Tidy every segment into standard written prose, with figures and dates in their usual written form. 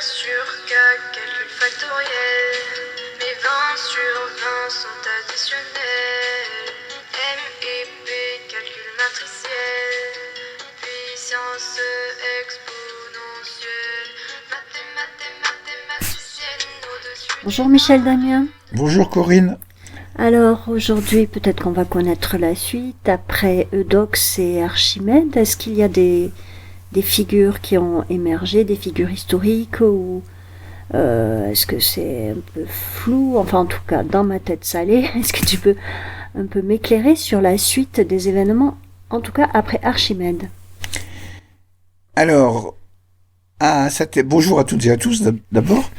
sur K, calcul factoriel. Mes 20 sur 20 sont additionnels. M et P, calcul matriciel. Puissance exponentielle. Mathématicienne au-dessus. Bonjour Michel Damien. Bonjour Corinne. Alors aujourd'hui peut-être qu'on va connaître la suite. Après Eudoxe et Archimède, est-ce qu'il y a des figures qui ont émergé, des figures historiques ou est-ce que c'est un peu flou? Enfin en tout cas dans ma tête salée, est-ce que tu peux un peu m'éclairer sur la suite des événements, en tout cas après Archimède? Alors, bonjour à toutes et à tous d'abord,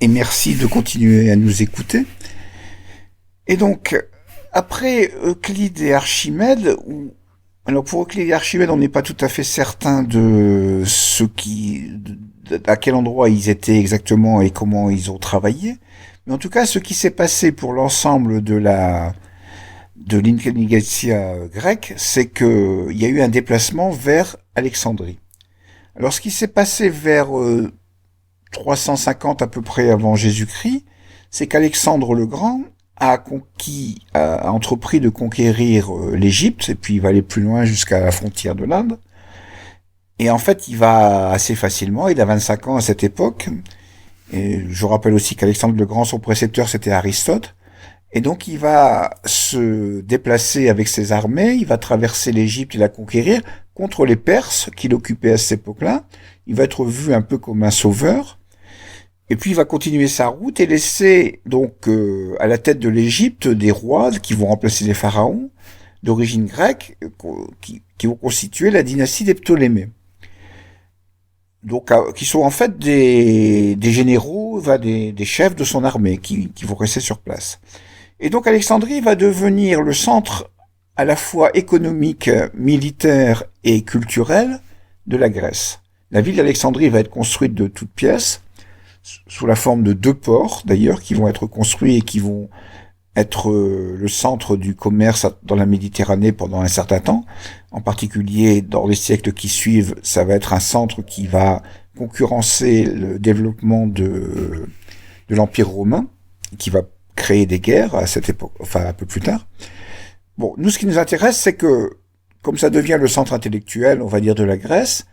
et merci de continuer à nous écouter. Et donc, après Euclide et Archimède, alors pour Euclide et Archimède, on n'est pas tout à fait certain de à quel endroit ils étaient exactement et comment ils ont travaillé. Mais en tout cas, ce qui s'est passé pour l'ensemble de l'intelligentsia grecque, c'est qu'il y a eu un déplacement vers Alexandrie. Alors, ce qui s'est passé vers 350 à peu près avant Jésus-Christ, c'est qu'Alexandre le Grand a entrepris de conquérir l'Égypte, et puis il va aller plus loin jusqu'à la frontière de l'Inde. Et en fait, il va assez facilement, il a 25 ans à cette époque. Et je rappelle aussi qu'Alexandre le Grand, son précepteur, c'était Aristote. Et donc, il va se déplacer avec ses armées, il va traverser l'Égypte et la conquérir contre les Perses qui l'occupaient à cette époque-là. Il va être vu un peu comme un sauveur. Et puis il va continuer sa route et laisser donc à la tête de l'Égypte des rois qui vont remplacer les pharaons d'origine grecque qui vont constituer la dynastie des Ptolémées. Donc qui sont en fait des généraux, des chefs de son armée qui vont rester sur place. Et donc Alexandrie va devenir le centre à la fois économique, militaire et culturel de la Grèce. La ville d'Alexandrie va être construite de toutes pièces, sous la forme de 2 ports, d'ailleurs, qui vont être construits et qui vont être le centre du commerce dans la Méditerranée pendant un certain temps. En particulier, dans les siècles qui suivent, ça va être un centre qui va concurrencer le développement de l'Empire romain, qui va créer des guerres à cette époque, enfin un peu plus tard. Bon, nous, ce qui nous intéresse, c'est que, comme ça devient le centre intellectuel, on va dire, de la Grèce,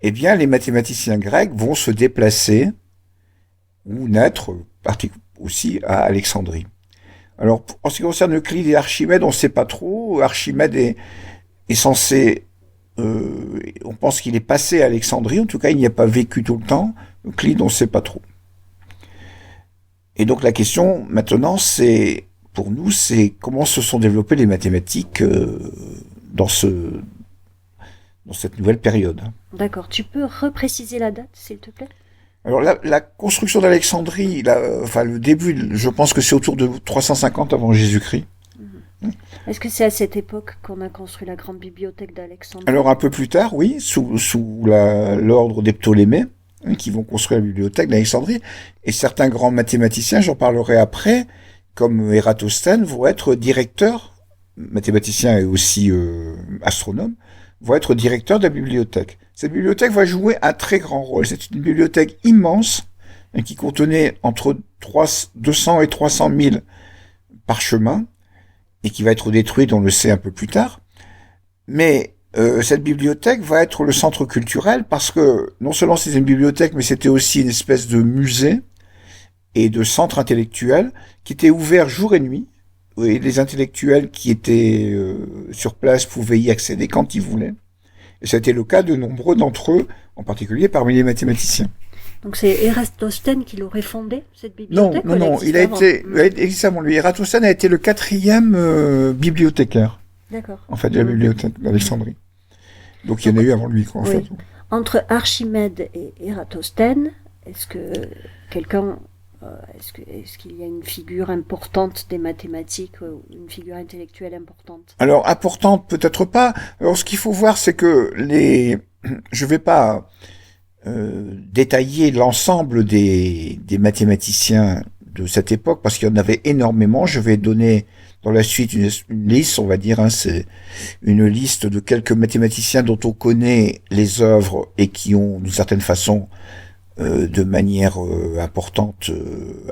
eh bien, les mathématiciens grecs vont se déplacer ou naître aussi à Alexandrie. Alors, en ce qui concerne Euclide et Archimède, on ne sait pas trop. Archimède est censé, on pense qu'il est passé à Alexandrie, en tout cas il n'y a pas vécu tout le temps. Euclide, on ne sait pas trop. Et donc la question maintenant, pour nous, c'est comment se sont développées les mathématiques dans cette nouvelle période. D'accord, tu peux repréciser la date s'il te plaît? Alors la construction d'Alexandrie, le début, je pense que c'est autour de 350 avant Jésus-Christ. Est-ce que c'est à cette époque qu'on a construit la grande bibliothèque d'Alexandrie? Alors un peu plus tard, oui, sous l'ordre des Ptolémées, qui vont construire la bibliothèque d'Alexandrie, et certains grands mathématiciens, j'en parlerai après, comme Ératosthène, vont être directeurs, mathématiciens et aussi astronomes, vont être directeurs de la bibliothèque. Cette bibliothèque va jouer un très grand rôle. C'est une bibliothèque immense qui contenait entre 200 et 300 000 parchemins et qui va être détruite, on le sait un peu plus tard. Mais cette bibliothèque va être le centre culturel parce que non seulement c'était une bibliothèque, mais c'était aussi une espèce de musée et de centre intellectuel qui était ouvert jour et nuit. Et les intellectuels qui étaient sur place pouvaient y accéder quand ils voulaient. Et ça a été le cas de nombreux d'entre eux, en particulier parmi les mathématiciens. Donc c'est Ératosthène qui l'aurait fondé, cette bibliothèque? Non, il a existé avant lui. Ératosthène a été le 4e bibliothécaire. D'accord. En fait, de la bibliothèque d'Alexandrie. Donc il y en a eu avant lui, quoi, en fait. Entre Archimède et Ératosthène, est-ce que quelqu'un... Est-ce qu'il y a une figure importante des mathématiques, une figure intellectuelle importante? Alors, importante, peut-être pas. Alors, ce qu'il faut voir, c'est que je vais pas détailler l'ensemble des mathématiciens de cette époque, parce qu'il y en avait énormément. Je vais donner dans la suite une liste, on va dire, c'est une liste de quelques mathématiciens dont on connaît les œuvres et qui ont, d'une certaine façon, de manière importante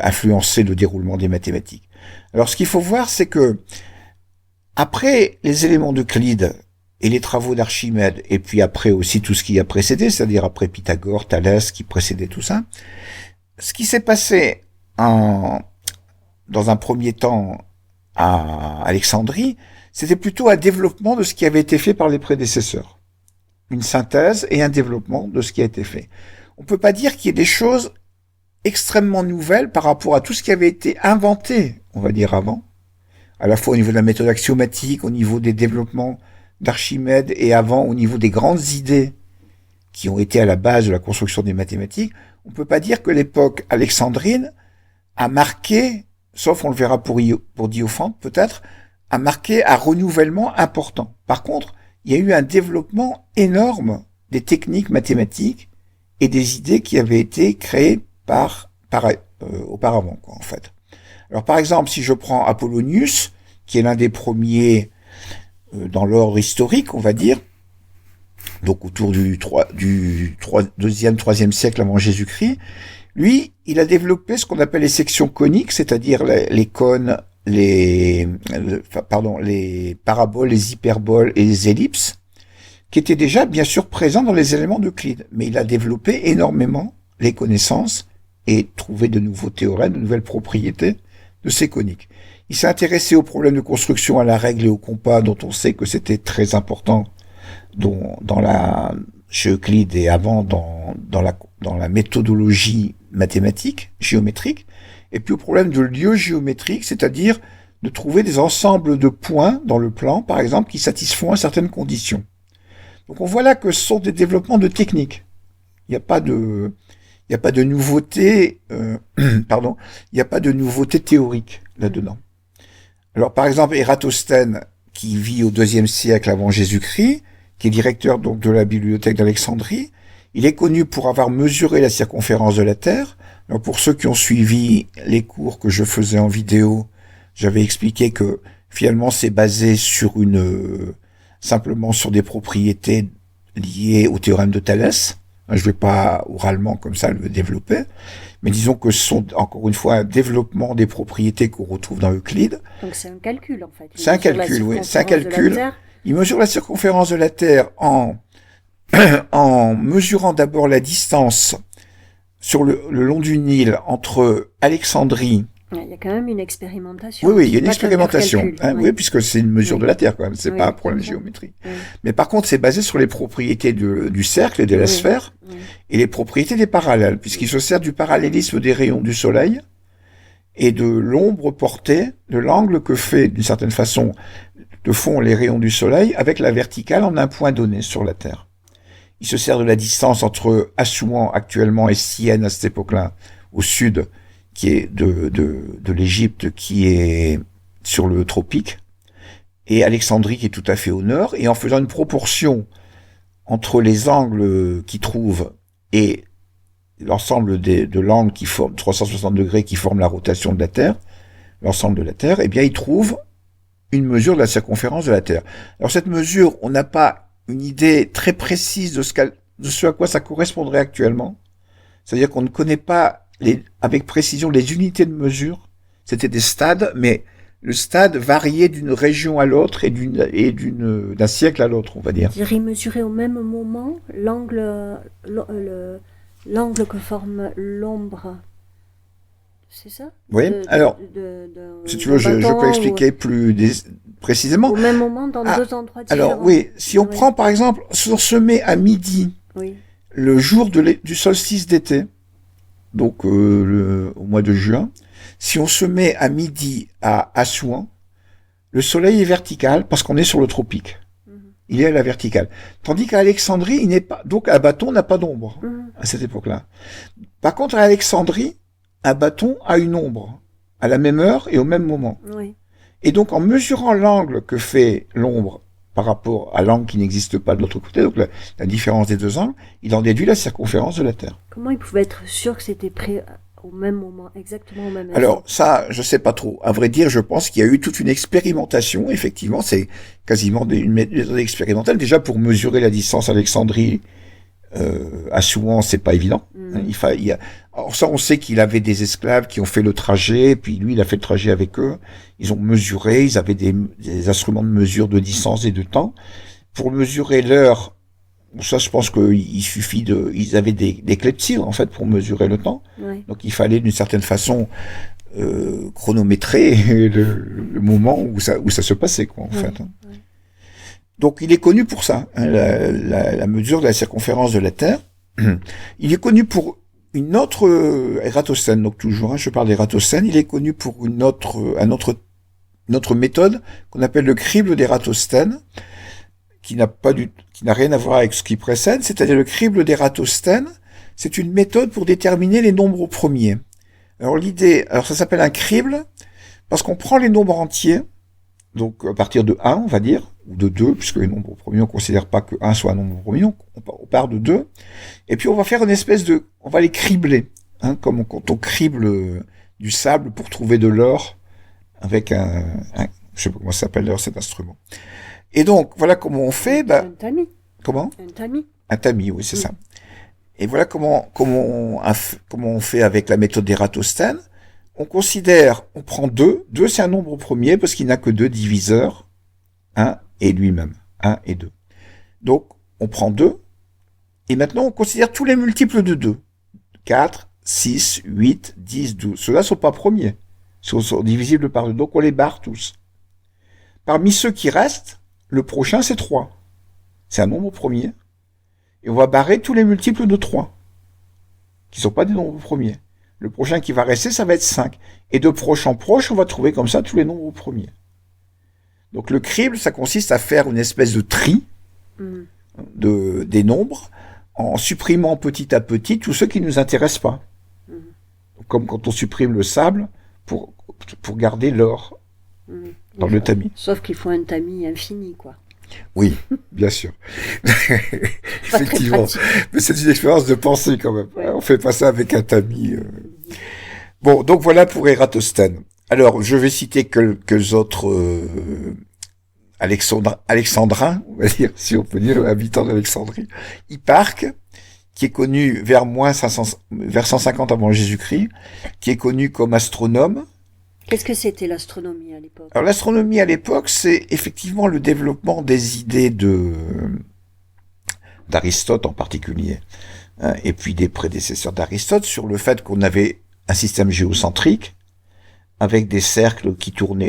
influencer le déroulement des mathématiques. Alors ce qu'il faut voir, c'est que après les éléments d'Euclide et les travaux d'Archimède, et puis après aussi tout ce qui a précédé, c'est-à-dire après Pythagore, Thalès, qui précédait tout ça, ce qui s'est passé dans un premier temps à Alexandrie, c'était plutôt un développement de ce qui avait été fait par les prédécesseurs. Une synthèse et un développement de ce qui a été fait. On peut pas dire qu'il y ait des choses extrêmement nouvelles par rapport à tout ce qui avait été inventé, on va dire avant, à la fois au niveau de la méthode axiomatique, au niveau des développements d'Archimède et avant au niveau des grandes idées qui ont été à la base de la construction des mathématiques. On peut pas dire que l'époque alexandrine a marqué, sauf on le verra pour Diophante peut-être, a marqué un renouvellement important. Par contre, il y a eu un développement énorme des techniques mathématiques et des idées qui avaient été créées auparavant, quoi, en fait. Alors, par exemple, si je prends Apollonius, qui est l'un des premiers dans l'ordre historique, on va dire, donc autour du 2e, 3e siècle avant Jésus-Christ, lui, il a développé ce qu'on appelle les sections coniques, c'est-à-dire les cônes, les paraboles, les hyperboles et les ellipses, qui étaient déjà bien sûr présents dans les éléments d'Euclide. Mais il a développé énormément les connaissances et trouvé de nouveaux théorèmes, de nouvelles propriétés de ces coniques. Il s'est intéressé aux problèmes de construction à la règle et au compas, dont on sait que c'était très important chez Euclide et avant dans la méthodologie mathématique, géométrique, et puis au problème de lieux géométriques, c'est-à-dire de trouver des ensembles de points dans le plan, par exemple, qui satisfont à certaines conditions. Donc on voit là que ce sont des développements de techniques. Il n'y a pas de nouveauté, il n'y a pas de nouveauté théorique là-dedans. Alors par exemple, Ératosthène, qui vit au IIe siècle avant Jésus-Christ, qui est directeur donc de la bibliothèque d'Alexandrie, il est connu pour avoir mesuré la circonférence de la Terre. Alors pour ceux qui ont suivi les cours que je faisais en vidéo, j'avais expliqué que finalement c'est basé sur simplement sur des propriétés liées au théorème de Thalès. Je vais pas oralement comme ça le développer, mais disons que ce sont encore une fois un développement des propriétés qu'on retrouve dans Euclide. Donc c'est un calcul en fait. C'est un calcul, oui. C'est un calcul. Il mesure la circonférence de la Terre en mesurant d'abord la distance sur le long du Nil entre Alexandrie. Il y a quand même une expérimentation. Oui, il y a une expérimentation. Oui, puisque c'est une mesure de la Terre quand même. C'est pas un problème de géométrie. Oui. Mais par contre, c'est basé sur les propriétés du cercle et de la sphère et les propriétés des parallèles, puisqu'il se sert du parallélisme des rayons du Soleil et de l'ombre portée, de l'angle que fait d'une certaine façon que font les rayons du Soleil avec la verticale en un point donné sur la Terre. Il se sert de la distance entre Assouan actuellement et Syène à cette époque-là, au sud, qui est de l'Égypte, qui est sur le tropique, et Alexandrie qui est tout à fait au nord, et en faisant une proportion entre les angles qu'il trouve et l'ensemble de l'angle qui forme 360 degrés qui forment la rotation de la Terre, l'ensemble de la Terre, eh bien il trouve une mesure de la circonférence de la Terre. Alors cette mesure, on n'a pas une idée très précise de ce à quoi ça correspondrait actuellement. C'est-à-dire qu'on ne connaît pas avec précision les unités de mesure. C'était des stades, mais le stade variait d'une région à l'autre et d'un siècle à l'autre, on va dire. C'est-à-dire, il mesurait au même moment l'angle que forme l'ombre. C'est ça? Oui. Alors, si tu veux, je peux expliquer plus précisément. Au même moment, dans deux endroits différents. Alors, oui, si on prend par exemple, si on se met à midi, le jour du solstice d'été, donc au mois de juin, si on se met à midi à Assouan, le soleil est vertical parce qu'on est sur le tropique. Il est à la verticale. Tandis qu'à Alexandrie, il n'est pas, donc un bâton n'a pas d'ombre à cette époque-là. Par contre, à Alexandrie, un bâton a une ombre à la même heure et au même moment. Oui. Et donc, en mesurant l'angle que fait l'ombre par rapport à l'angle qui n'existe pas de l'autre côté, donc la différence des deux angles, il en déduit la circonférence de la Terre. Comment il pouvait être sûr que c'était prêt au même moment, exactement au même moment? Alors, ça, je sais pas trop. À vrai dire, je pense qu'il y a eu toute une expérimentation. Effectivement, c'est quasiment une méthode expérimentale, déjà pour mesurer la distance Alexandrie Assouan, c'est pas évident. Alors ça, on sait qu'il avait des esclaves qui ont fait le trajet, puis lui, il a fait le trajet avec eux. Ils ont mesuré, ils avaient des instruments de mesure de distance et de temps. Pour mesurer l'heure, ça, je pense qu'il suffit ils avaient des clés de tir, en fait, pour mesurer le temps. Ouais. Donc, il fallait, d'une certaine façon, chronométrer le moment où ça se passait, quoi, en fait. Ouais. Donc, il est connu pour ça, hein, la mesure de la circonférence de la Terre. Il est connu pour une autre Ératosthène, donc toujours, hein, je parle d'Ératosthène, il est connu pour une autre méthode qu'on appelle le crible d'Ératosthène, qui n'a rien à voir avec ce qui précède, c'est-à-dire le crible d'Ératosthène, c'est une méthode pour déterminer les nombres premiers. Alors ça s'appelle un crible, parce qu'on prend les nombres entiers, donc à partir de 1, on va dire, ou de 2, puisque les nombres premiers, on considère pas que 1 soit un nombre premier, donc on part de 2, et puis on va faire une espèce on va les cribler, hein, comme quand on crible du sable pour trouver de l'or, avec je sais pas comment ça s'appelle d'ailleurs cet instrument. Et donc, voilà comment on fait, Un tamis. Comment? Un tamis. Un tamis, oui, c'est ça. Et voilà comment on fait avec la méthode d'Ératosthène. On prend 2. 2, c'est un nombre premier parce qu'il n'a que 2 diviseurs. 1 et lui-même. 1 et 2. Donc, on prend 2. Et maintenant, on considère tous les multiples de 2. 4, 6, 8, 10, 12. Ceux-là ne sont pas premiers. Ils sont divisibles par 2. Donc, on les barre tous. Parmi ceux qui restent, le prochain, c'est 3. C'est un nombre premier. Et on va barrer tous les multiples de 3, qui ne sont pas des nombres premiers. Le prochain qui va rester, ça va être 5. Et de proche en proche, on va trouver comme ça tous les nombres premiers. Donc le crible, ça consiste à faire une espèce de tri des nombres, en supprimant petit à petit tous ceux qui ne nous intéressent pas. Comme quand on supprime le sable pour garder l'or dans le tamis. Sauf qu'il faut un tamis infini, quoi. Oui, bien sûr. Effectivement. Mais c'est une expérience de pensée quand même. Ouais. On fait pas ça avec un tamis. Bon, donc voilà pour Ératosthène. Alors, je vais citer quelques autres alexandrins, on va dire, si on peut dire, habitants d'Alexandrie. Hipparque, qui est connu vers 150 avant Jésus-Christ, qui est connu comme astronome. Qu'est-ce que c'était l'astronomie à l'époque? Alors l'astronomie à l'époque, c'est effectivement le développement des idées d'Aristote en particulier, hein, et puis des prédécesseurs d'Aristote, sur le fait qu'on avait un système géocentrique avec des cercles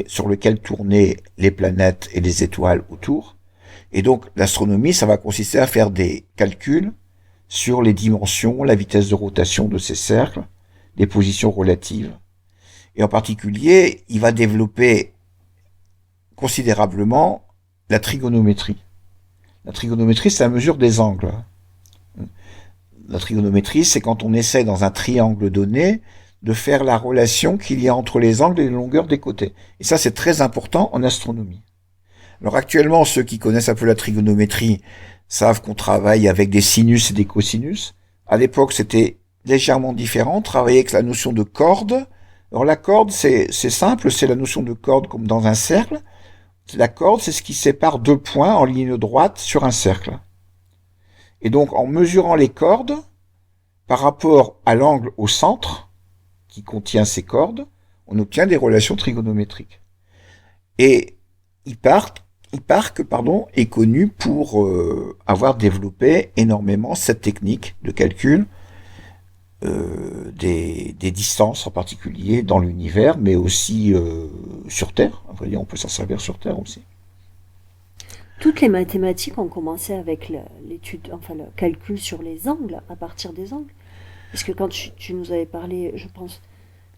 sur lesquels tournaient les planètes et les étoiles autour. Et donc l'astronomie, ça va consister à faire des calculs sur les dimensions, la vitesse de rotation de ces cercles, les positions relatives. Et en particulier, il va développer considérablement la trigonométrie. La trigonométrie, c'est la mesure des angles. La trigonométrie, c'est quand on essaie dans un triangle donné de faire la relation qu'il y a entre les angles et les longueurs des côtés. Et ça, c'est très important en astronomie. Alors actuellement, ceux qui connaissent un peu la trigonométrie savent qu'on travaille avec des sinus et des cosinus. À l'époque, c'était légèrement différent. On travaillait avec la notion de corde. Alors la corde, c'est simple, c'est la notion de corde comme dans un cercle. La corde, c'est ce qui sépare 2 points en ligne droite sur un cercle. Et donc, en mesurant les cordes, par rapport à l'angle au centre, qui contient ces cordes, on obtient des relations trigonométriques. Et Hipparque, est connu pour avoir développé énormément cette technique de calcul des distances en particulier dans l'univers, mais aussi sur Terre. À vrai dire, on peut s'en servir sur Terre aussi. Toutes les mathématiques ont commencé avec l'étude, enfin le calcul sur les angles, à partir des angles. Parce que quand tu nous avais parlé, je pense,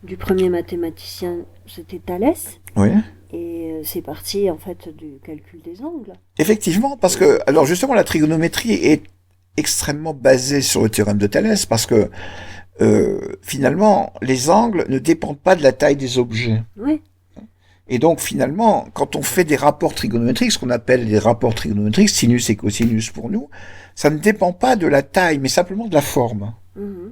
du premier mathématicien, c'était Thalès. Oui. Et c'est parti en fait du calcul des angles. Effectivement, parce que alors justement la trigonométrie est extrêmement basée sur le théorème de Thalès, parce que finalement les angles ne dépendent pas de la taille des objets. Oui. Et donc finalement, quand on fait des rapports trigonométriques, ce qu'on appelle les rapports trigonométriques, sinus et cosinus pour nous, ça ne dépend pas de la taille, mais simplement de la forme. Mmh.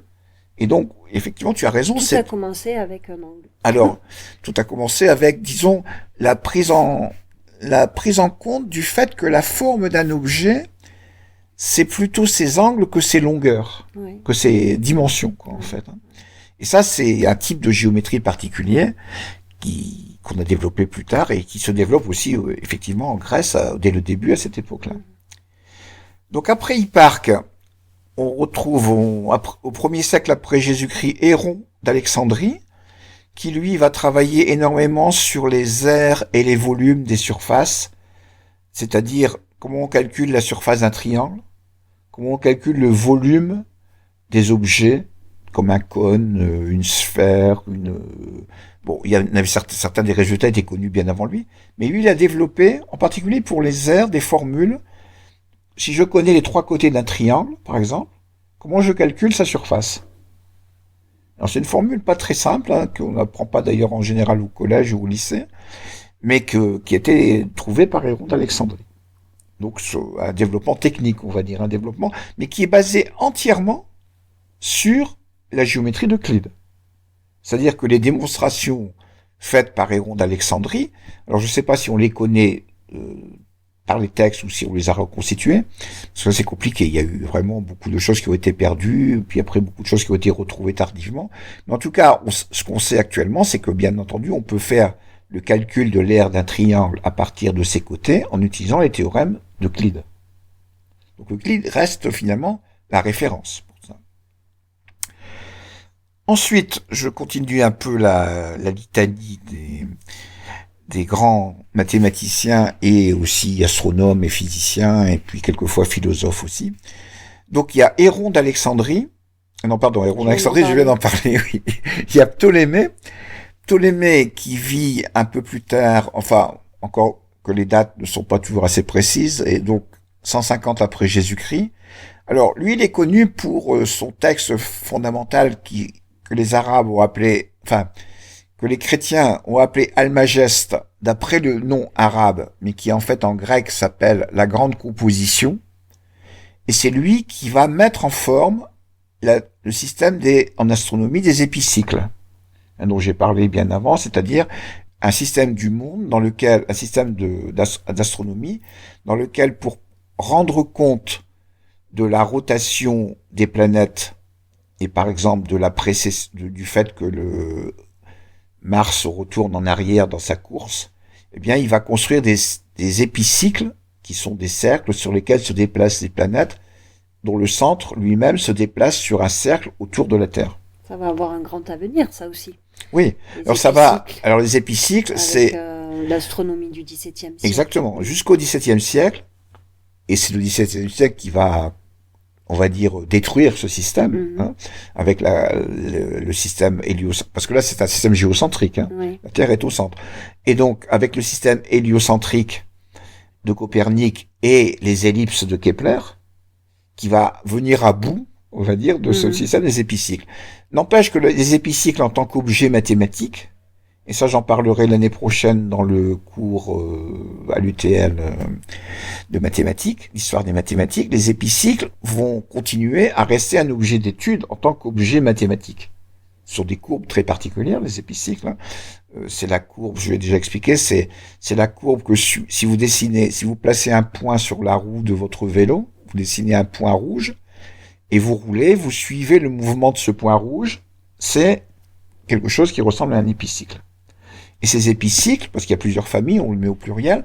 Et donc, effectivement, tu as raison. Tout a commencé avec un angle. Alors, tout a commencé avec, disons, la prise en compte du fait que la forme d'un objet c'est plutôt ses angles que ses longueurs, Oui. que ses dimensions, quoi, en fait. Et ça, c'est un type de géométrie particulier qu'on a développé plus tard et qui se développe aussi, effectivement, en Grèce, dès le début, à cette époque-là. Donc après Hipparque, on retrouve au 1er siècle après Jésus-Christ Héron d'Alexandrie, qui lui va travailler énormément sur les aires et les volumes des surfaces, c'est-à-dire comment on calcule la surface d'un triangle, comment on calcule le volume des objets, comme un cône, une sphère, bon, il y en avait certains des résultats étaient connus bien avant lui, mais lui il a développé, en particulier pour les aires, des formules. Si je connais les 3 côtés d'un triangle, par exemple, comment je calcule sa surface? Alors c'est une formule pas très simple, hein, qu'on n'apprend pas d'ailleurs en général au collège ou au lycée, mais qui a été trouvée par Héron d'Alexandrie. Donc un développement technique, on va dire, un développement, mais qui est basé entièrement sur la géométrie d'Euclide. C'est-à-dire que les démonstrations faites par Héron d'Alexandrie, alors je ne sais pas si on les connaît par les textes ou si on les a reconstitués, parce que c'est compliqué, il y a eu vraiment beaucoup de choses qui ont été perdues, puis après beaucoup de choses qui ont été retrouvées tardivement. Mais en tout cas, ce qu'on sait actuellement, c'est que bien entendu, on peut faire le calcul de l'aire d'un triangle à partir de ses côtés en utilisant les théorèmes d'Euclide. Donc Euclide reste finalement la référence pour ça. Ensuite, je continue un peu la litanie des grands mathématiciens et aussi astronomes et physiciens et puis quelquefois philosophes aussi. Donc il y a Héron d'Alexandrie. Non, pardon, Héron d'Alexandrie, je viens d'en parler, oui. Il y a Ptolémée. Ptolémée qui vit un peu plus tard, enfin, encore que les dates ne sont pas toujours assez précises, et donc 150 après Jésus-Christ. Alors, lui, il est connu pour son texte fondamental que les Arabes ont appelé, enfin, que les chrétiens ont appelé Almageste, d'après le nom arabe, mais qui en fait en grec s'appelle la grande composition. Et c'est lui qui va mettre en forme le système en astronomie des épicycles, dont j'ai parlé bien avant, c'est-à-dire un système du monde un système d'astronomie, dans lequel pour rendre compte de la rotation des planètes et par exemple du fait que le Mars retourne en arrière dans sa course, eh bien, il va construire des épicycles qui sont des cercles sur lesquels se déplacent les planètes, dont le centre lui-même se déplace sur un cercle autour de la Terre. Ça va avoir un grand avenir, ça aussi. Oui. Alors les épicycles, c'est l'astronomie du XVIIe siècle. Exactement, jusqu'au XVIIe siècle, et c'est le XVIIe siècle qui va, on va dire, détruire ce système, hein, avec le système héliocentrique, parce que là c'est un système géocentrique, hein, oui. La Terre est au centre. Et donc avec le système héliocentrique de Copernic et les ellipses de Kepler, qui va venir à bout, on va dire, de ce système des épicycles. N'empêche que les épicycles en tant qu'objet mathématique, et ça j'en parlerai l'année prochaine dans le cours à l'UTL de mathématiques, l'histoire des mathématiques, les épicycles vont continuer à rester un objet d'étude en tant qu'objet mathématique. Sur des courbes très particulières, les épicycles, hein. C'est la courbe, je l'ai déjà expliqué, c'est la courbe que si vous placez un point sur la roue de votre vélo, vous dessinez un point rouge, et vous roulez, vous suivez le mouvement de ce point rouge, c'est quelque chose qui ressemble à un épicycle. Et ces épicycles, parce qu'il y a plusieurs familles, on le met au pluriel,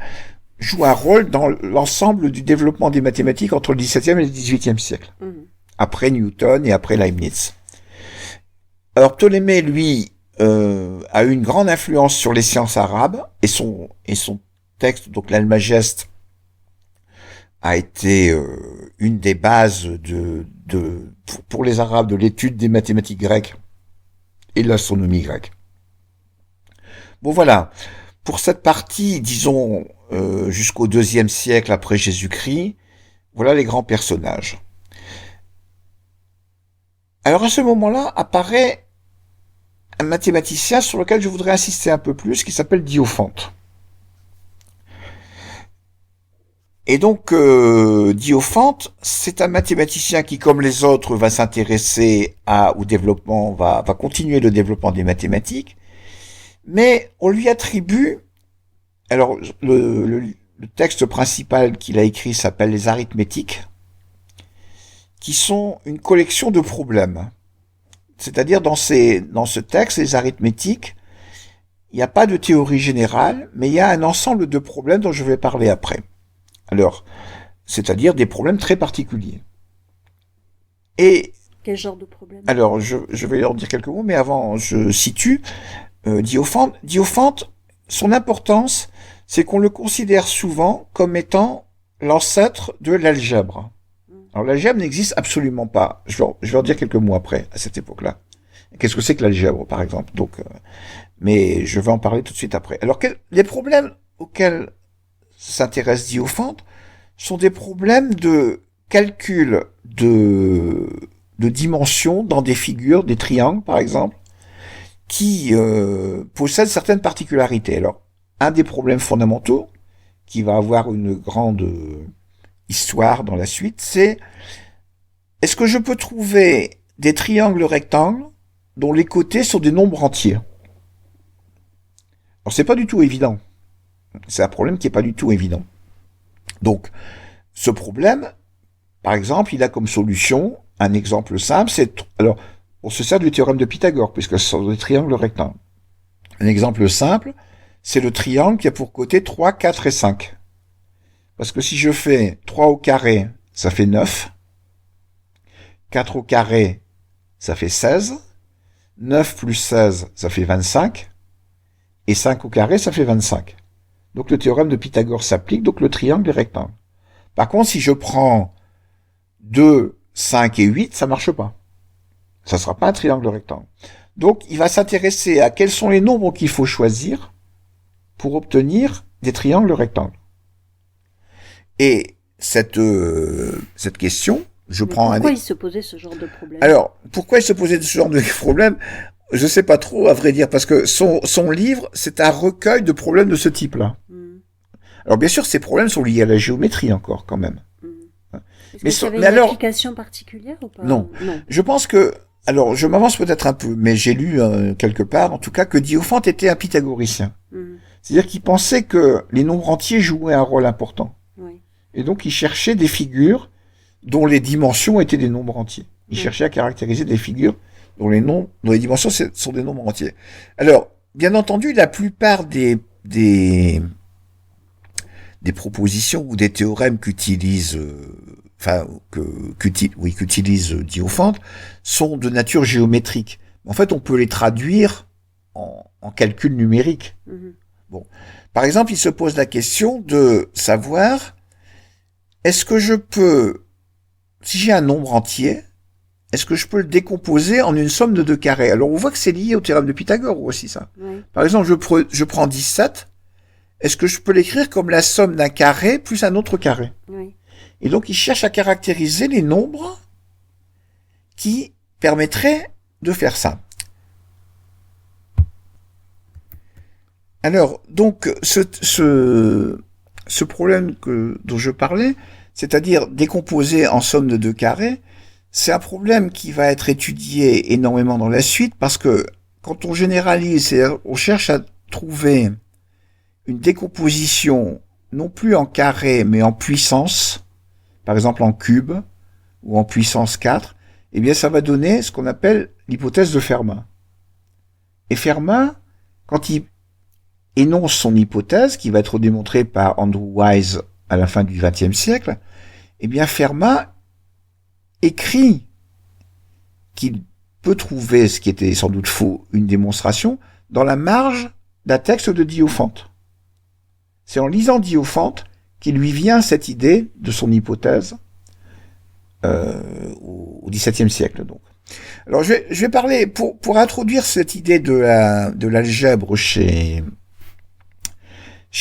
jouent un rôle dans l'ensemble du développement des mathématiques entre le XVIIe et le XVIIIe siècle. Après Newton et après Leibniz. Alors Ptolémée, lui, a eu une grande influence sur les sciences arabes, et son texte, donc l'Almageste, a été une des bases pour les Arabes de l'étude des mathématiques grecques et de l'astronomie grecque. Bon voilà, pour cette partie, disons, jusqu'au IIe siècle après Jésus-Christ, voilà les grands personnages. Alors à ce moment-là apparaît un mathématicien sur lequel je voudrais insister un peu plus, qui s'appelle Diophante. Et donc, Diophante, c'est un mathématicien qui, comme les autres, va s'intéresser au développement, va continuer le développement des mathématiques, mais on lui attribue, alors le texte principal qu'il a écrit s'appelle les arithmétiques, qui sont une collection de problèmes. C'est-à-dire dans ce texte, les arithmétiques, il n'y a pas de théorie générale, mais il y a un ensemble de problèmes dont je vais parler après. Alors, c'est-à-dire des problèmes très particuliers. Et Quel genre de problème? alors, je vais leur dire quelques mots, mais avant, je situe Diophante. Diophante, son importance, c'est qu'on le considère souvent comme étant l'ancêtre de l'algèbre. Alors, l'algèbre n'existe absolument pas. Je vais en dire quelques mots après, à cette époque-là. Qu'est-ce que c'est que l'algèbre, par exemple? Donc, mais je vais en parler tout de suite après. Alors, les problèmes auxquels s'intéresse Diophante sont des problèmes de calcul de dimensions dans des figures, des triangles, par exemple, qui possèdent certaines particularités. Alors, un des problèmes fondamentaux, qui va avoir une grande histoire dans la suite, c'est est-ce que je peux trouver des triangles rectangles dont les côtés sont des nombres entiers? Alors, c'est pas du tout évident. C'est un problème qui est pas du tout évident. Donc, ce problème, par exemple, il a comme solution un exemple simple, alors, on se sert du théorème de Pythagore, puisque ce sont des triangles rectangles. Un exemple simple, c'est le triangle qui a pour côté 3, 4 et 5. Parce que si je fais 3 au carré, ça fait 9. 4 au carré, ça fait 16. 9 plus 16, ça fait 25. Et 5 au carré, ça fait 25. Donc le théorème de Pythagore s'applique, donc le triangle est rectangle. Par contre, si je prends 2, 5 et 8, ça marche pas. Ça sera pas un triangle rectangle. Donc, il va s'intéresser à quels sont les nombres qu'il faut choisir pour obtenir des triangles rectangles. Et cette question, Pourquoi il se posait ce genre de problème? Alors, pourquoi il se posait ce genre de problème? Je sais pas trop, à vrai dire, parce que son livre, c'est un recueil de problèmes de ce type-là. Alors, bien sûr, ces problèmes sont liés à la géométrie encore, quand même. Est-ce qu'il y avait une application particulière ou pas? Non. Je pense que, alors je m'avance peut-être un peu, mais j'ai lu quelque part, en tout cas, que Diophante était un pythagoricien. C'est-à-dire qu'il pensait que les nombres entiers jouaient un rôle important. Oui. Et donc il cherchait des figures dont les dimensions étaient des nombres entiers. Il cherchait à caractériser des figures dont les dimensions sont des nombres entiers. Alors, bien entendu, la plupart des propositions ou des théorèmes qu'utilise qu'utilise Diophante sont de nature géométrique. En fait, on peut les traduire en calcul numérique. Bon. Par exemple, il se pose la question de savoir est-ce que je peux, si j'ai un nombre entier, est-ce que je peux le décomposer en une somme de 2 carrés? Alors, on voit que c'est lié au théorème de Pythagore aussi, ça. Oui. Par exemple, je prends 17, est-ce que je peux l'écrire comme la somme d'un carré plus un autre carré? Oui. Et donc, il cherche à caractériser les nombres qui permettraient de faire ça. Alors, donc, ce problème dont je parlais, c'est-à-dire décomposer en somme de 2 carrés, c'est un problème qui va être étudié énormément dans la suite parce que quand on généralise, on cherche à trouver une décomposition non plus en carré mais en puissance, par exemple en cube ou en puissance 4, eh bien ça va donner ce qu'on appelle l'hypothèse de Fermat. Et Fermat, quand il énonce son hypothèse, qui va être démontrée par Andrew Wise à la fin du XXe siècle, eh bien Fermat écrit qu'il peut trouver, ce qui était sans doute faux, une démonstration, dans la marge d'un texte de Diophante. C'est en lisant Diophante qu'il lui vient cette idée de son hypothèse au XVIIe siècle. Donc. Alors je vais parler, pour introduire cette idée de l'algèbre chez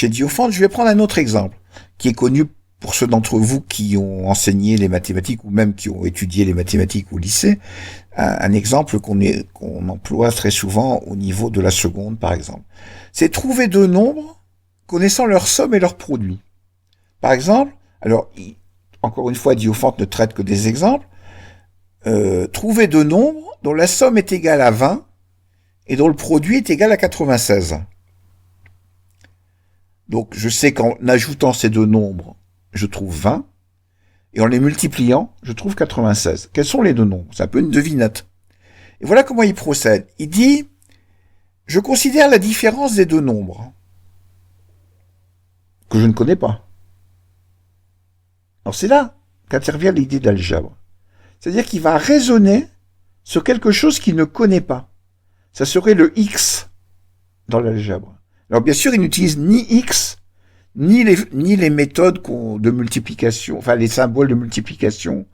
Diophante, je vais prendre un autre exemple, qui est connu pour ceux d'entre vous qui ont enseigné les mathématiques ou même qui ont étudié les mathématiques au lycée, un exemple qu'on emploie très souvent au niveau de la seconde, par exemple. C'est trouver deux nombres connaissant leur somme et leur produit. Par exemple, alors, encore une fois, Diophante ne traite que des exemples, trouver deux nombres dont la somme est égale à 20 et dont le produit est égal à 96. Donc, je sais qu'en ajoutant ces deux nombres, je trouve 20. et en les multipliant, je trouve 96. Quels sont les deux nombres? C'est un peu une devinette. Et voilà comment il procède. Il dit, je considère la différence des deux nombres, que je ne connais pas. Alors c'est là qu'intervient l'idée d'algèbre. C'est-à-dire qu'il va raisonner sur quelque chose qu'il ne connaît pas. Ça serait le x dans l'algèbre. Alors bien sûr, il n'utilise ni x, ni les méthodes de multiplication, enfin les symboles de multiplication.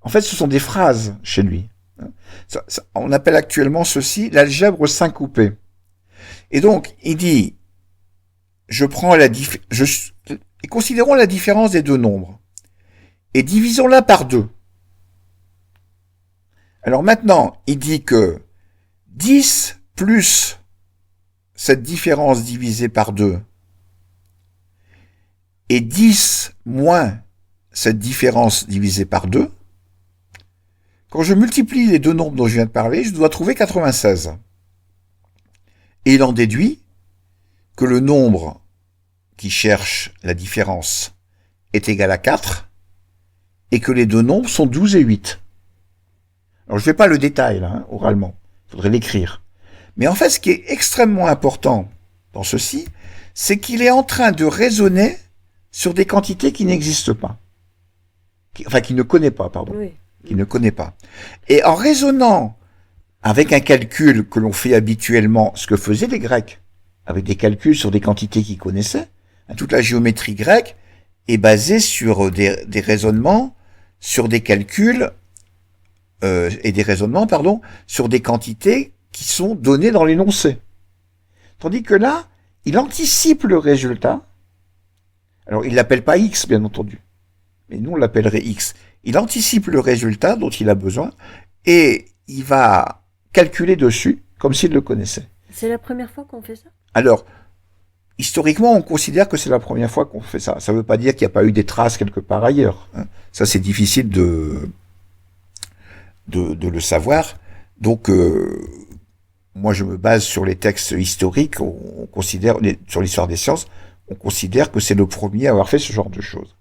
En fait, ce sont des phrases chez lui. On appelle actuellement ceci l'algèbre syncopée. Et donc, il dit, considérons la différence des deux nombres et divisons-la par 2. Alors maintenant, il dit que 10 plus cette différence divisée par 2 et 10 moins cette différence divisée par 2, quand je multiplie les deux nombres dont je viens de parler, je dois trouver 96. Et il en déduit que le nombre qui cherche la différence est égal à 4 et que les deux nombres sont 12 et 8. Alors je ne fais pas le détail là, oralement, il faudrait l'écrire. Mais en fait, ce qui est extrêmement important dans ceci, c'est qu'il est en train de raisonner sur des quantités qui n'existent pas. Qui ne connaît pas, pardon. Oui. Qui ne connaît pas. Et en raisonnant avec un calcul que l'on fait habituellement, ce que faisaient les Grecs, avec des calculs sur des quantités qu'ils connaissaient, toute la géométrie grecque est basée sur des raisonnements, sur des calculs, sur des quantités qui sont données dans l'énoncé. Tandis que là, il anticipe le résultat. Alors, il l'appelle pas X, bien entendu. Mais nous, on l'appellerait X. Il anticipe le résultat dont il a besoin et il va calculer dessus comme s'il le connaissait. C'est la première fois qu'on fait ça? Alors, historiquement, on considère que c'est la première fois qu'on fait ça. Ça ne veut pas dire qu'il n'y a pas eu des traces quelque part ailleurs. Ça, c'est difficile de le savoir. Donc, moi, je me base sur les textes historiques. On considère, sur l'histoire des sciences, on considère que c'est le premier à avoir fait ce genre de choses.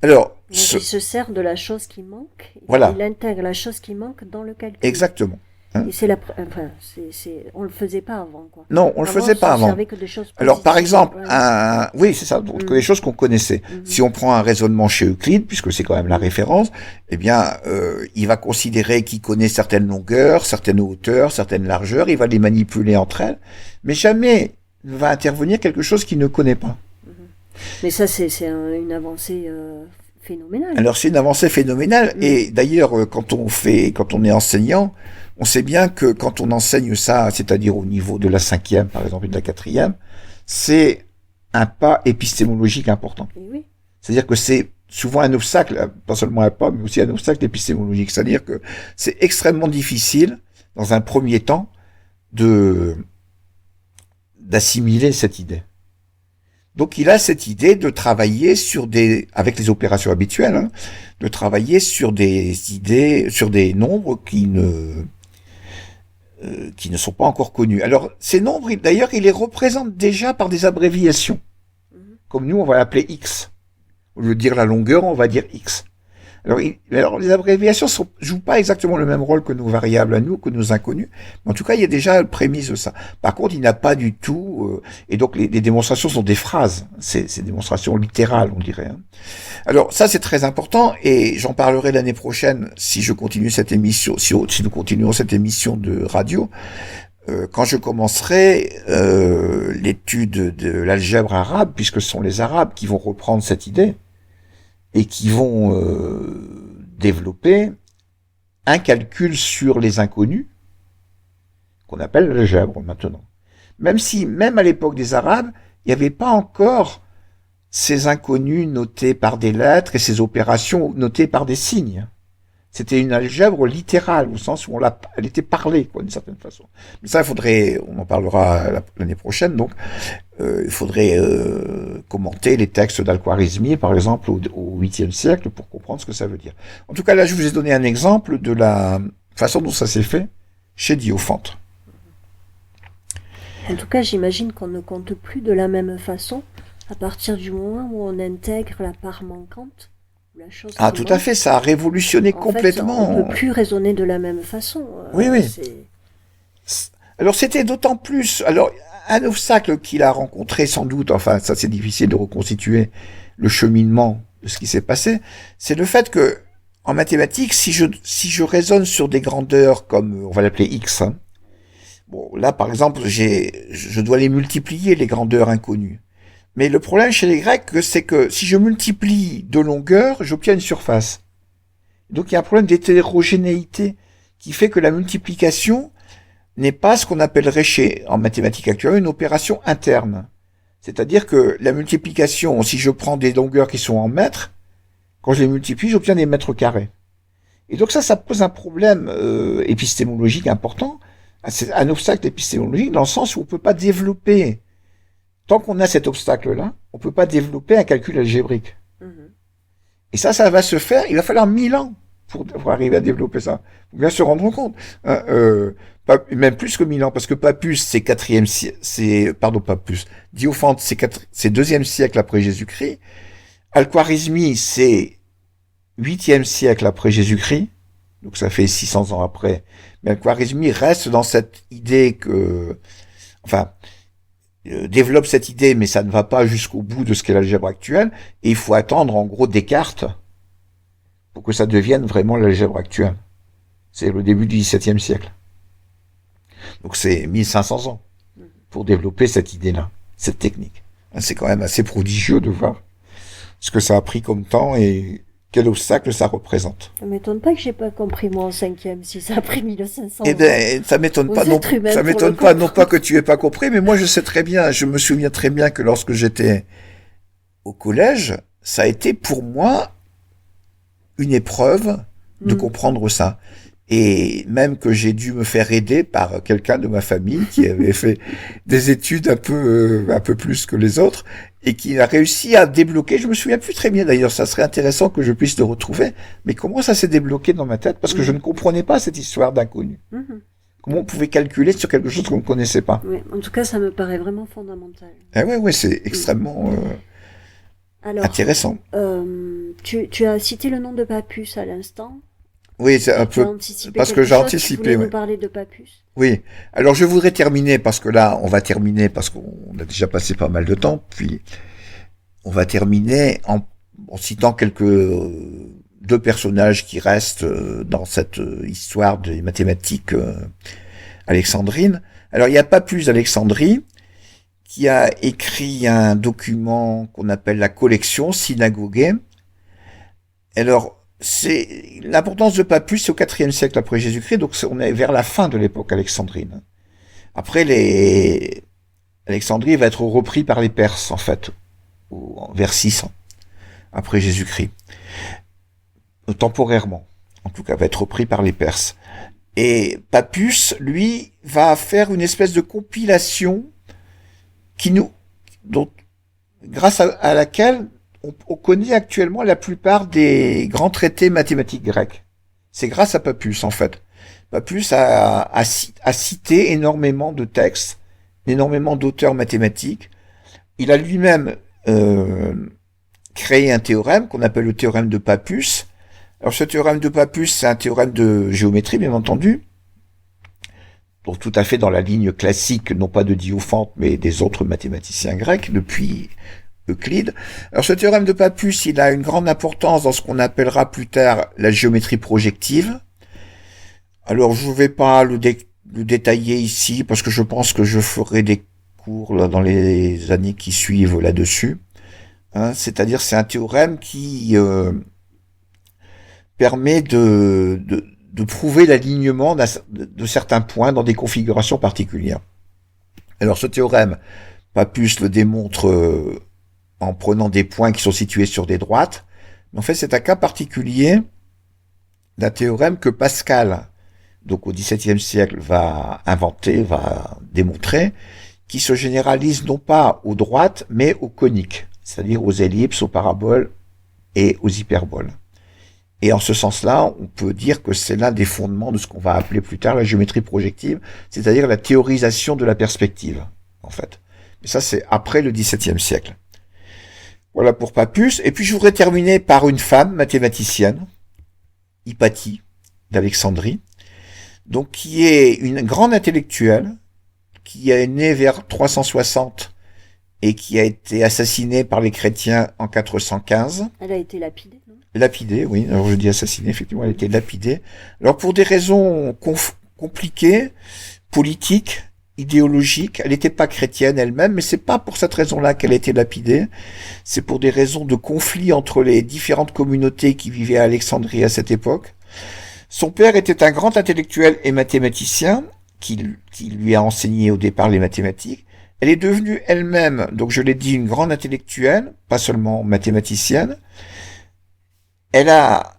Alors, il se sert de la chose qui manque. Voilà. Il intègre la chose qui manque dans le calcul. Exactement. Et c'est on le faisait pas avant, quoi. Non, on le faisait pas avant. Que des choses alors, par exemple, ouais. oui, c'est ça, donc des choses qu'on connaissait. Si on prend un raisonnement chez Euclide, puisque c'est quand même la référence, eh bien, il va considérer qu'il connaît certaines longueurs, certaines hauteurs, certaines largeurs, il va les manipuler entre elles, mais jamais ne va intervenir quelque chose qu'il ne connaît pas. Mais ça, c'est une avancée phénoménale. Alors, c'est une avancée phénoménale, et d'ailleurs, quand on est enseignant, on sait bien que quand on enseigne ça, c'est-à-dire au niveau de la 5e, par exemple, et de la 4e, c'est un pas épistémologique important. Et oui. C'est-à-dire que c'est souvent un obstacle, pas seulement un pas, mais aussi un obstacle épistémologique. C'est-à-dire que c'est extrêmement difficile, dans un premier temps, d'assimiler cette idée. Donc il a cette idée de travailler avec les opérations habituelles, de travailler sur des idées, sur des nombres qui ne sont pas encore connus. Alors ces nombres, d'ailleurs, il les représente déjà par des abréviations. Comme nous, on va l'appeler X. Au lieu de dire la longueur, on va dire X. Alors les abréviations jouent pas exactement le même rôle que nos variables à nous, que nos inconnus. Mais en tout cas, il y a déjà le prémisse de ça. Par contre, il n'a pas du tout... et donc, les démonstrations sont des phrases. C'est des démonstrations littérales, on dirait. Alors, ça, c'est très important. Et j'en parlerai l'année prochaine si je continue cette émission, si nous continuons cette émission de radio. Quand je commencerai l'étude de l'algèbre arabe, puisque ce sont les Arabes qui vont reprendre cette idée, et qui vont développer un calcul sur les inconnus, qu'on appelle l'algèbre maintenant. Même à l'époque des Arabes, il n'y avait pas encore ces inconnus notés par des lettres et ces opérations notées par des signes. C'était une algèbre littérale, au sens où elle était parlée, quoi, d'une certaine façon. Mais ça, on en parlera l'année prochaine, donc, il faudrait commenter les textes d'Al-Khwarizmi, par exemple, au 8e siècle, pour comprendre ce que ça veut dire. En tout cas, là, je vous ai donné un exemple de la façon dont ça s'est fait chez Diophante. En tout cas, j'imagine qu'on ne compte plus de la même façon à partir du moment où on intègre la part manquante La chose Ah, qui tout à manque. fait, ça a révolutionné En fait, complètement. on ne peut plus raisonner de la même façon. Oui, oui. C'est... Alors c'était d'autant plus. Alors un obstacle qu'il a rencontré sans doute, enfin ça c'est difficile de reconstituer le cheminement de ce qui s'est passé, c'est le fait que en mathématiques, si je raisonne sur des grandeurs comme on va l'appeler x, hein, bon là par exemple je dois les multiplier les grandeurs inconnues. Mais le problème chez les Grecs, c'est que si je multiplie deux longueurs, j'obtiens une surface. Donc il y a un problème d'hétérogénéité qui fait que la multiplication n'est pas ce qu'on appellerait en mathématiques actuelles une opération interne. C'est-à-dire que la multiplication, si je prends des longueurs qui sont en mètres, quand je les multiplie, j'obtiens des mètres carrés. Et donc ça pose un problème épistémologique important. C'est un obstacle épistémologique dans le sens où on peut pas développer, tant qu'on a cet obstacle-là, on peut pas développer un calcul algébrique. Et ça va se faire, il va falloir 1000 ans pour arriver à développer ça. Faut bien se rendre compte. Même plus que 1000 ans, parce que Pappus, Diophante, c'est 2e siècle après Jésus-Christ. Al-Khwarizmi, c'est 8e siècle après Jésus-Christ. Donc ça fait 600 ans après. Mais Al-Khwarizmi reste dans cette idée développe cette idée, mais ça ne va pas jusqu'au bout de ce qu'est l'algèbre actuelle. Et il faut attendre, en gros, Descartes pour que ça devienne vraiment l'algèbre actuelle. C'est le début du XVIIe siècle. Donc c'est 1500 ans pour développer cette idée-là, cette technique. C'est quand même assez prodigieux de voir ce que ça a pris comme temps et quel obstacle ça représente. Ça m'étonne pas que j'ai pas compris moi en 5e, si ça a pris 1500 ans. Eh ben, ça m'étonne pas, non pas que tu aies pas compris, mais moi je me souviens très bien que lorsque j'étais au collège, ça a été pour moi une épreuve de comprendre ça. Et même que j'ai dû me faire aider par quelqu'un de ma famille qui avait fait des études un peu plus que les autres et qui a réussi à débloquer. Je me souviens plus très bien d'ailleurs. Ça serait intéressant que je puisse le retrouver. Mais comment ça s'est débloqué dans ma tête? Parce que je ne comprenais pas cette histoire d'inconnu. Comment on pouvait calculer sur quelque chose qu'on ne connaissait pas? Oui, en tout cas, ça me paraît vraiment fondamental. Ah ouais, c'est extrêmement intéressant. Tu as cité le nom de Pappus à l'instant. Oui, c'est un peu parce que j'ai anticipé. Tu voulais nous parler de Pappus. Oui. Alors je voudrais terminer parce que là, on va terminer parce qu'on a déjà passé pas mal de temps. Puis on va terminer en citant deux personnages qui restent dans cette histoire des mathématiques alexandrines. Alors il y a Pappus d'Alexandrie qui a écrit un document qu'on appelle la collection Synagogue. Alors c'est l'importance de Pappus, c'est au IVe siècle après Jésus-Christ, donc on est vers la fin de l'époque alexandrine. Après, Alexandrie va être repris par les Perses, en fait, vers 600 après Jésus-Christ, temporairement, en tout cas, va être repris par les Perses. Et Pappus, lui, va faire une espèce de compilation grâce à laquelle on connaît actuellement la plupart des grands traités mathématiques grecs. C'est grâce à Pappus, en fait. Pappus a cité énormément de textes, énormément d'auteurs mathématiques. Il a lui-même créé un théorème qu'on appelle le théorème de Pappus. Alors ce théorème de Pappus, c'est un théorème de géométrie, bien entendu, donc tout à fait dans la ligne classique, non pas de Diophante, mais des autres mathématiciens grecs, depuis Euclide. Alors ce théorème de Pappus, il a une grande importance dans ce qu'on appellera plus tard la géométrie projective. Alors je ne vais pas le détailler ici parce que je pense que je ferai des cours là, dans les années qui suivent là-dessus. C'est-à-dire c'est un théorème qui permet de prouver l'alignement de certains points dans des configurations particulières. Alors ce théorème, Pappus le démontre en prenant des points qui sont situés sur des droites. Mais en fait, c'est un cas particulier d'un théorème que Pascal, donc au XVIIe siècle, va démontrer, qui se généralise non pas aux droites, mais aux coniques, c'est-à-dire aux ellipses, aux paraboles et aux hyperboles. Et en ce sens-là, on peut dire que c'est l'un des fondements de ce qu'on va appeler plus tard la géométrie projective, c'est-à-dire la théorisation de la perspective, en fait. Mais ça, c'est après le XVIIe siècle. Voilà pour pas plus. Et puis je voudrais terminer par une femme mathématicienne, Hypatie d'Alexandrie, donc qui est une grande intellectuelle, qui est née vers 360 et qui a été assassinée par les chrétiens en 415. Elle a été lapidée, non? Lapidée, oui. Alors je dis assassinée, effectivement, elle a été lapidée. Alors pour des raisons compliquées, politiques, idéologiques, elle n'était pas chrétienne elle-même, mais c'est pas pour cette raison-là qu'elle a été lapidée. C'est pour des raisons de conflit entre les différentes communautés qui vivaient à Alexandrie à cette époque. Son père était un grand intellectuel et mathématicien qui lui a enseigné au départ les mathématiques. Elle est devenue elle-même, donc je l'ai dit, une grande intellectuelle, pas seulement mathématicienne. Elle a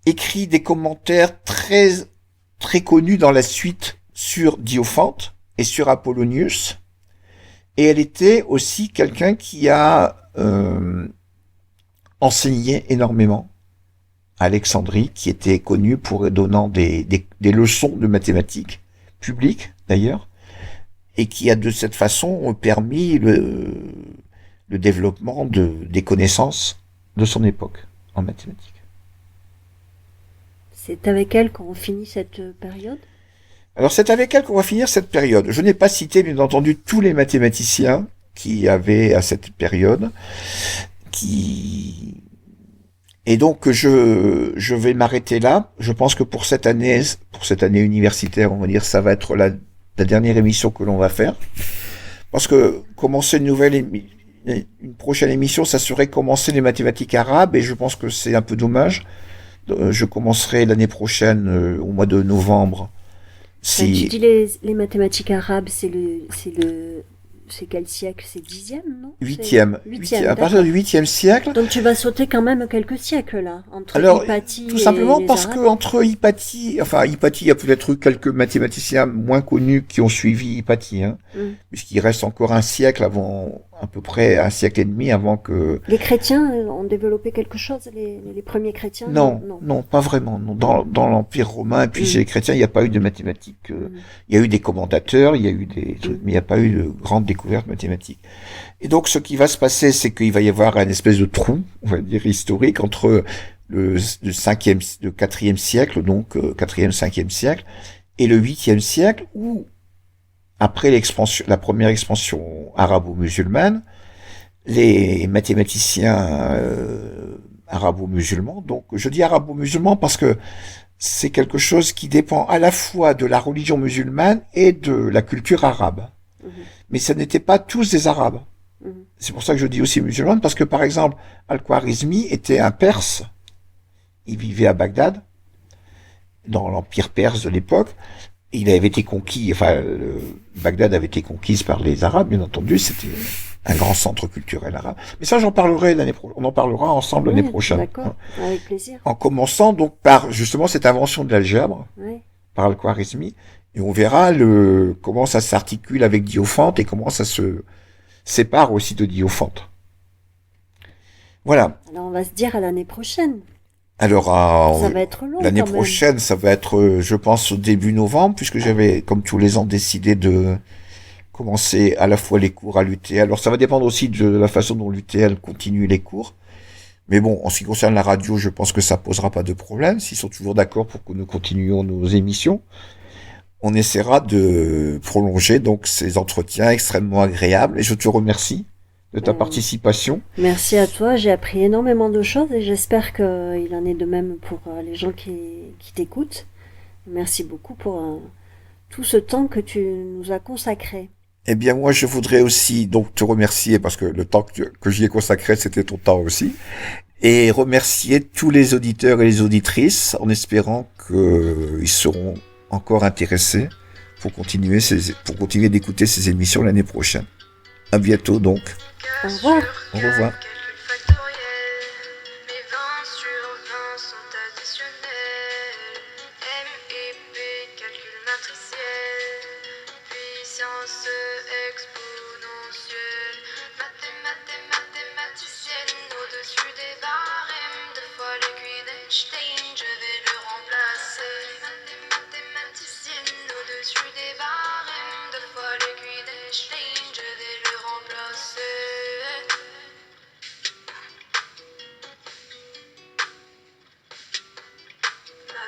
écrit des commentaires très, très connus dans la suite sur Diophante et sur Apollonius. Et elle était aussi quelqu'un qui a enseigné énormément à Alexandrie, qui était connu pour donnant des leçons de mathématiques, publiques d'ailleurs, et qui a de cette façon permis le développement des connaissances de son époque en mathématiques. C'est avec elle qu'on finit cette période? Alors c'est avec elle qu'on va finir cette période. Je n'ai pas cité bien entendu tous les mathématiciens qui avaient à cette période, et donc je vais m'arrêter là. Je pense que pour cette année universitaire, on va dire, ça va être la dernière émission que l'on va faire, parce que commencer une prochaine émission, ça serait commencer les mathématiques arabes, et je pense que c'est un peu dommage. Je commencerai l'année prochaine, au mois de novembre. Tu dis les mathématiques arabes, c'est quel siècle? C'est 10e, non? Huitième. À partir du 8e siècle. Donc tu vas sauter quand même quelques siècles là, entre Hypatie tout simplement et parce Arabes. que entre Hypatie, il y a peut-être eu quelques mathématiciens moins connus qui ont suivi Hypatie, puisqu'il reste encore un siècle avant, à peu près un siècle et demi avant que... Les chrétiens ont développé quelque chose, les premiers chrétiens? Non, pas vraiment. Non. Dans l'Empire romain, et puis chez les chrétiens, il n'y a pas eu de mathématiques. Il y a eu des commentateurs, il y a eu des trucs, mais il n'y a pas eu de grandes découvertes mathématiques. Et donc, ce qui va se passer, c'est qu'il va y avoir un espèce de trou, on va dire, historique entre le 4e siècle, donc 4e, 5e siècle, et le 8e siècle, où, après la première expansion arabo-musulmane, les mathématiciens arabo-musulmans, donc je dis arabo-musulmans parce que c'est quelque chose qui dépend à la fois de la religion musulmane et de la culture arabe. Mais ce n'étaient pas tous des arabes. C'est pour ça que je dis aussi musulmane, parce que par exemple, Al-Khwarizmi était un Perse. Il vivait à Bagdad, dans l'empire perse de l'époque. Il avait été conquis, Bagdad avait été conquise par les Arabes, bien entendu. C'était un grand centre culturel arabe. Mais ça, j'en parlerai on en parlera ensemble l'année prochaine. D'accord, avec plaisir. En commençant donc par justement cette invention de l'algèbre, par Al-Khwarizmi, et on verra comment ça s'articule avec Diophante et comment ça se sépare aussi de Diophante. Voilà. Alors on va se dire à l'année prochaine. Alors, ça va être long. L'année prochaine, ça va être, je pense, au début novembre, puisque j'avais, comme tous les ans, décidé de commencer à la fois les cours à l'UTL. Alors, ça va dépendre aussi de la façon dont l'UTL continue les cours. Mais bon, en ce qui concerne la radio, je pense que ça posera pas de problème. S'ils sont toujours d'accord pour que nous continuions nos émissions, on essaiera de prolonger donc ces entretiens extrêmement agréables. Et je te remercie de ta participation. Merci à toi, j'ai appris énormément de choses et j'espère qu'il en est de même pour les gens qui t'écoutent. Merci beaucoup pour tout ce temps que tu nous as consacré. Eh bien, moi, je voudrais aussi donc te remercier parce que le temps que j'y ai consacré, c'était ton temps aussi. Et remercier tous les auditeurs et les auditrices en espérant qu'ils seront encore intéressés pour continuer d'écouter ces émissions l'année prochaine. À bientôt donc. Au revoir. Au revoir. Calcul factoriel, mes 20 sur 20 sont additionnels. MIP, calcul matriciel, puissance exponentielle. Mathématicienne au-dessus des barèmes. 2 fois le QI d'Einstein, je vais le remplacer. Mathématicienne au-dessus des barèmes. 2 fois le QI d'Einstein, je vais le remplacer.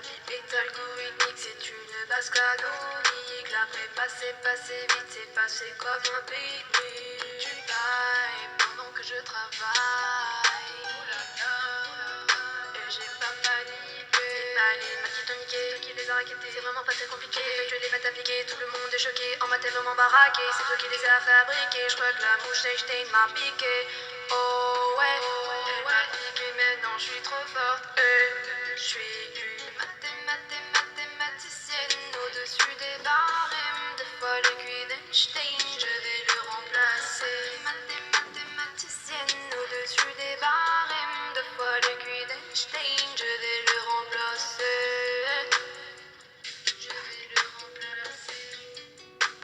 Ma vie est algorithmique, c'est une base canonique. La prépa c'est passé vite, c'est passé comme un pique-nique. Tu bailles pendant que je travaille. Et j'ai pas paniqué. C'est pas les maths qui t'ont niqué, qui les a raquettés. C'est vraiment pas très compliqué. Que les maths appliquées, tout le monde est choqué. En maths, t'es vraiment baraqué. C'est toi qui les as fabriqués. Je crois que la mouche Einstein m'a piqué. Oh ouais, elle m'a piqué, maintenant je suis trop forte. Je suis